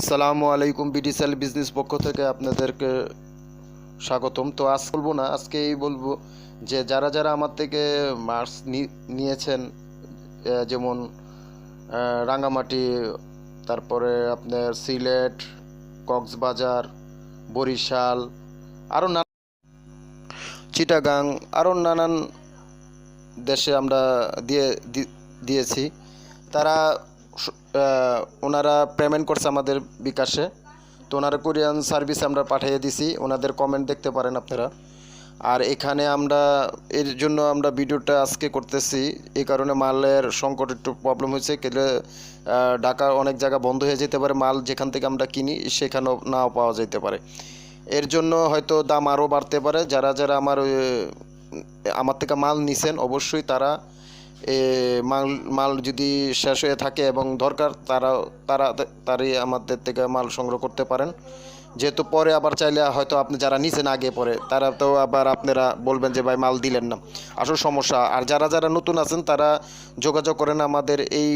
আসসালামু আলাইকুম। বিডিসেল বিজনেস পক্ষ থেকে আপনাদেরকে স্বাগতম। তো আজ বলবো না, আজকেই বলবো যে যারা যারা আমার থেকে মাছ নিয়েছেন, যেমন রাঙামাটি, তারপরে আপনার সিলেট, কক্সবাজার, বরিশাল, আরও চিটাগাং, আরও নানান দেশে আমরা দিয়েছি। তারা ওনারা পেমেন্ট করছে আমাদের বিকাশে। তো ওনারা কোরিয়ান সার্ভিস আমরা পাঠিয়ে দিছি, ওনাদের কমেন্ট দেখতে পারেন আপনারা। আর এখানে আমরা এর জন্য আমরা ভিডিওটা আজকে করতেছি, এই কারণে মালের সংকট একটু প্রবলেম হয়েছে। ঢাকার অনেক জায়গা বন্ধ হয়ে যেতে পারে, মাল যেখান থেকে আমরা কিনি সেখানেও নাও পাওয়া যেতে পারে। এর জন্য হয়তো দাম আরও বাড়তে পারে। যারা যারা আমার থেকে মাল নিছেন, অবশ্যই তারা মাল যদি শেষ হয়ে থাকে এবং দরকার, তারাই আমাদের থেকে মাল সংগ্রহ করতে পারেন। যেহেতু পরে আবার চাইলে হয়তো আপনি যারা নিছেন আগে পরে, তারা তো আবার আপনারা বলবেন যে ভাই মাল দিলেন না, আসল সমস্যা। আর যারা যারা নতুন আছেন তারা যোগাযোগ করেন আমাদের এই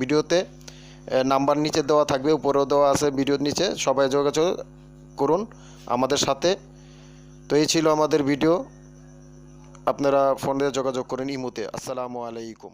ভিডিওতে, নাম্বার নিচে দেওয়া থাকবে, উপরেও দেওয়া আছে ভিডিওর নিচে, সবাই যোগাযোগ করুন আমাদের সাথে। তো এই ছিল আমাদের ভিডিও, আপনারা ফোনে যোগাযোগ করেন ইমোতে। আসসালামু আলাইকুম।